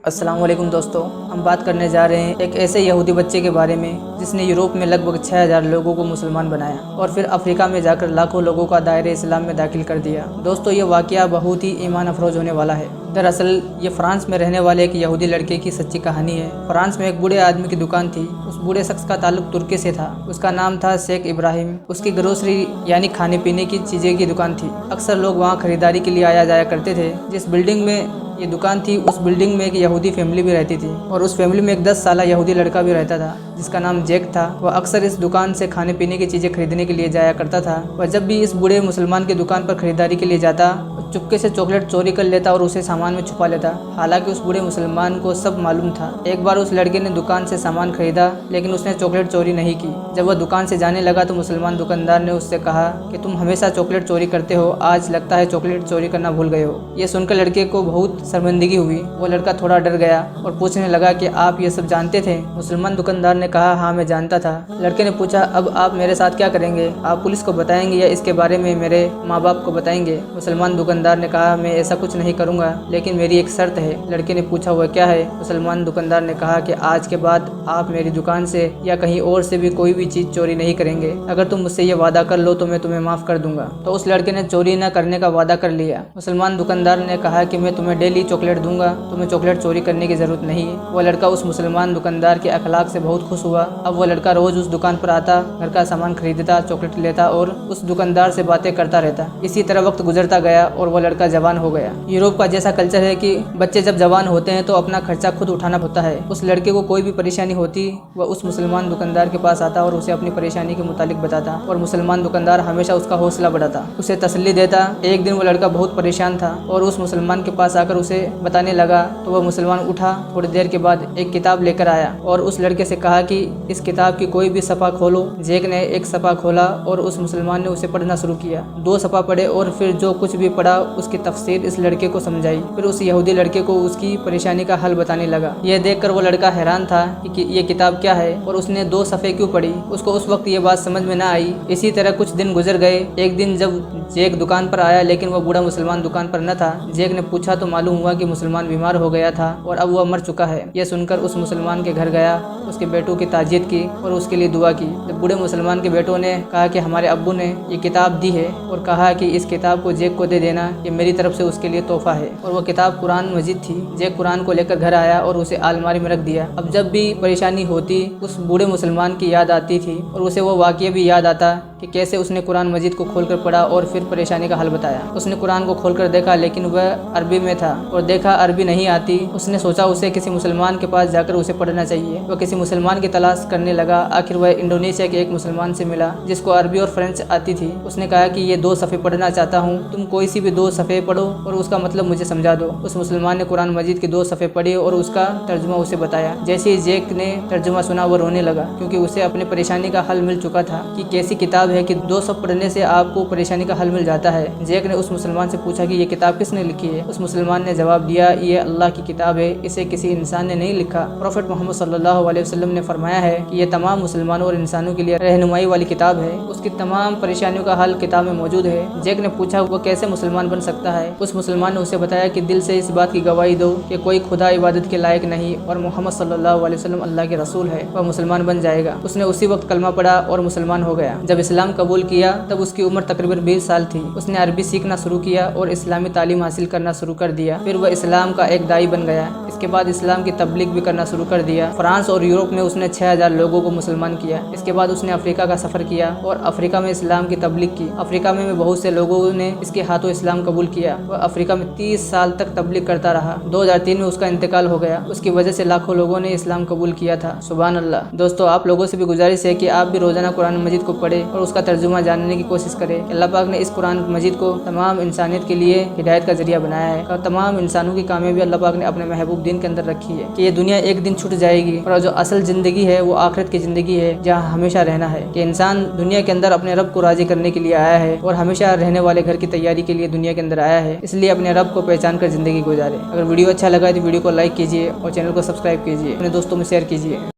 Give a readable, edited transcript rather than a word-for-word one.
السلام علیکم دوستو، ہم بات کرنے جا رہے ہیں ایک ایسے یہودی بچے کے بارے میں جس نے یورپ میں لگ بھگ 6000 لوگوں کو مسلمان بنایا اور پھر افریقہ میں جا کر لاکھوں لوگوں کا دائرہ اسلام میں داخل کر دیا۔ دوستو، یہ واقعہ بہت ہی ایمان افروز ہونے والا ہے۔ دراصل یہ فرانس میں رہنے والے ایک یہودی لڑکے کی سچی کہانی ہے۔ فرانس میں ایک بوڑھے آدمی کی دکان تھی۔ اس بوڑھے شخص کا تعلق ترکی سے تھا۔ اس کا نام تھا شیخ ابراہیم۔ اس کی گروسری یعنی کھانے پینے کی چیزیں کی دکان تھی۔ اکثر لوگ وہاں خریداری کے لیے آیا جایا کرتے تھے۔ جس بلڈنگ میں یہ دکان تھی اس بلڈنگ میں ایک یہودی فیملی بھی رہتی تھی اور اس فیملی میں ایک 10 سالہ یہودی لڑکا بھی رہتا تھا جس کا نام جیک تھا۔ وہ اکثر اس دکان سے کھانے پینے کی چیزیں خریدنے کے لیے جایا کرتا تھا۔ وہ جب بھی اس بوڑھے مسلمان کی دکان پر خریداری کے لیے جاتا چپکے سے چاکلیٹ چوری کر لیتا اور اسے سامان میں چھپا لیتا، حالانکہ اس بوڑھے مسلمان کو سب معلوم تھا۔ ایک بار اس لڑکے نے دکان سے سامان خریدا لیکن اس نے چاکلیٹ چوری نہیں کی۔ جب وہ دکان سے جانے لگا تو مسلمان دکاندار نے اس سے کہا کہ تم ہمیشہ چاکلیٹ چوری کرتے ہو، آج لگتا ہے چاکلیٹ چوری کرنا بھول گئے ہو۔ یہ سن کر لڑکے کو بہت شرمندگی ہوئی۔ وہ لڑکا تھوڑا ڈر گیا اور پوچھنے لگا کہ آپ یہ سب جانتے تھے؟ مسلمان دکاندار نے کہا ہاں میں جانتا تھا۔ لڑکے نے پوچھا اب آپ میرے ساتھ کیا کریں گے؟ آپ پولیس کو بتائیں گے یا اس کے بارے میں میرے ماں باپ کو بتائیں گے؟ مسلمان دکاندار نے کہا میں ایسا کچھ نہیں کروں گا لیکن میری ایک شرط ہے۔ لڑکے نے پوچھا وہ کیا ہے؟ مسلمان دکاندار نے کہا کہ آج کے بعد آپ میری دکان سے یا کہیں اور سے بھی کوئی بھی چیز چوری نہیں کریں گے۔ اگر تم مجھ سے یہ وعدہ کر لو تو میں تمہیں معاف کر دوں گا۔ تو اس لڑکے نے چوری نہ کرنے کا وعدہ کر لیا۔ مسلمان دکاندار نے کہا کہ میں تمہیں ڈیلی چاکلیٹ دوں گا، تمہیں چاکلیٹ چوری کرنے کی ضرورت نہیں ہے۔ وہ لڑکا اس مسلمان دکاندار کے اخلاق سے بہت خوش ہوا۔ اب وہ لڑکا روز اس دکان پر آتا، گھر کا سامان خریدتا، چاکلیٹ لیتا اور اس دکاندار سے باتیں کرتا رہتا۔ اسی طرح وقت گزرتا گیا اور وہ لڑکا جوان ہو گیا۔ یورپ کا جیسا کلچر ہے کہ بچے جب جوان ہوتے ہیں تو اپنا خرچہ خود اٹھانا ہوتا ہے۔ اس لڑکے کو کوئی بھی پریشانی ہوتی وہ اس مسلمان دکاندار کے پاس آتا اور اسے اپنی پریشانی کے متعلق بتاتا اور مسلمان دکاندار ہمیشہ اس کا حوصلہ بڑھاتا، اسے تسلی دیتا۔ ایک دن وہ لڑکا بہت پریشان تھا اور اس مسلمان کے پاس آ کر اسے بتانے لگا تو وہ مسلمان اٹھا، تھوڑی دیر کے بعد ایک کتاب لے کر آیا اور اس لڑکے سے کہا کہ اس کتاب کی کوئی بھی صفحہ کھولو۔ جیک نے ایک صفحہ کھولا اور اس مسلمان نے اسے پڑھنا شروع کیا۔ 2 صفحہ پڑھے اور پھر جو کچھ بھی پڑھا اس کی تفسیر اس لڑکے کو سمجھائی۔ پھر اس یہودی لڑکے کو اس کی پریشانی کا حل بتانے لگا۔ یہ دیکھ کر وہ لڑکا حیران تھا کہ یہ کتاب کیا ہے اور اس نے 2 صفحے کیوں پڑھی۔ اس کو اس وقت یہ بات سمجھ میں نہ آئی۔ اسی طرح کچھ دن گزر گئے۔ ایک دن جب جیک دکان پر آیا لیکن وہ بوڑھا مسلمان دکان پر نہ تھا، جیک نے پوچھا تو معلوم ہوا کہ مسلمان بیمار ہو گیا تھا اور اب وہ مر چکا ہے۔ یہ سن کر اس مسلمان کے گھر گیا، اس کے بیٹوں کی تعزیت کی اور اس کے لیے دعا کی۔ جب بوڑھے مسلمان کے بیٹوں نے کہا کہ ہمارے ابو نے یہ کتاب دی ہے اور کہا کہ اس کتاب کو جیک کو دے دینا، یہ میری طرف سے اس کے لیے تحفہ ہے، اور وہ کتاب قرآن مجید تھی۔ جیک قرآن کو لے کر گھر آیا اور اسے الماری میں رکھ دیا۔ اب جب بھی پریشانی ہوتی اس بوڑھے مسلمان کی یاد آتی تھی اور اسے وہ واقعہ بھی یاد آتا کہ کیسے اس نے قرآن مجید کو کھول کر پڑھا اور پھر پریشانی کا حل بتایا۔ اس نے قرآن کو کھول کر دیکھا لیکن وہ عربی میں تھا اور دیکھا عربی نہیں آتی۔ اس نے سوچا اسے کسی مسلمان کے پاس جا کر اسے پڑھنا چاہیے۔ وہ کسی مسلمان کی تلاش کرنے لگا۔ آخر وہ انڈونیشیا کے ایک مسلمان سے ملا جس کو عربی اور فرینچ آتی تھی۔ اس نے کہا کہ یہ 2 صفحے پڑھنا چاہتا ہوں، تم کوئی سی بھی 2 صفحے پڑھو اور اس کا مطلب مجھے سمجھا دو۔ اس مسلمان نے قرآن مجید کی 2 صفحے پڑھی اور اس کا ترجمہ اسے بتایا۔ جیسے ہی جیک نے ترجمہ سنا وہ رونے لگا کیونکہ اسے اپنے پریشانی کا حل مل چکا تھا کہ کیسی کتاب ہے کہ 2 صفحے پڑھنے سے آپ کو پریشانی کا حل مل جاتا ہے۔ جیک نے اس مسلمان سے پوچھا کہ یہ کتاب کس نے لکھی ہے؟ اس مسلمان نے جواب دیا یہ اللہ کی کتاب ہے، اسے کسی انسان نے نہیں لکھا۔ پروفٹ محمد صلی اللہ علیہ وسلم نے فرمایا ہے کہ یہ تمام مسلمانوں اور انسانوں کے لیے رہنمائی والی کتاب ہے، اس کی تمام پریشانیوں کا حل کتاب میں موجود ہے۔ جیک نے پوچھا وہ کیسے مسلمان بن سکتا ہے؟ اس مسلمان نے اسے بتایا کہ دل سے اس بات کی گواہی دو کہ کوئی خدا عبادت کے لائق نہیں اور محمد صلی اللہ علیہ وسلم اللہ کے رسول ہے، وہ مسلمان بن جائے گا۔ اس نے اسی وقت کلمہ پڑھا اور مسلمان ہو گیا۔ جب اسلام قبول کیا تب اس کی عمر تقریباً 20 سال تھی۔ اس نے عربی سیکھنا شروع کیا اور اسلامی تعلیم حاصل کرنا شروع کر دیا۔ پھر وہ اسلام کا ایک داعی بن گیا۔ اس کے بعد اسلام کی تبلیغ بھی کرنا شروع کر دیا۔ فرانس اور یورپ میں اس نے 6000 لوگوں کو مسلمان کیا۔ اس کے بعد اس نے افریقہ کا سفر کیا اور افریقہ میں اسلام کی تبلیغ کی۔ افریقہ میں بہت سے لوگوں نے اس کے ہاتھوں اسلام قبول کیا۔ وہ افریقہ میں 30 سال تک تبلیغ کرتا رہا۔ 2003 میں اس کا انتقال ہو گیا۔ اس کی وجہ سے لاکھوں لوگوں نے اسلام قبول کیا تھا۔ سبحان اللہ۔ دوستو، آپ لوگوں سے بھی گزارش ہے کہ آپ بھی روزانہ قرآن مجید کو پڑھیں اور اس کا ترجمہ جاننے کی کوشش کریں۔ اللہ پاک نے اس قرآن مجید کو تمام انسانیت کے لیے ہدایت کا ذریعہ بنایا ہے اور تمام انسانوں کی کامیابی اللہ پاک نے اپنے محبوب دین کے اندر رکھی ہے کہ یہ دنیا ایک دن چھوٹ جائے گی اور جو اصل زندگی ہے وہ آخرت کی زندگی ہے جہاں ہمیشہ رہنا ہے، کہ انسان دنیا کے اندر اپنے رب کو راضی کرنے کے لیے آیا ہے اور ہمیشہ رہنے والے گھر کی تیاری کے لیے دنیا کے اندر آیا ہے، اس لیے اپنے رب کو پہچان کر زندگی گزارے۔ اگر ویڈیو اچھا لگا تو ویڈیو کو لائک کیجیے اور چینل کو سبسکرائب کیجیے، اپنے دوستوں میں شیئر کیجیے۔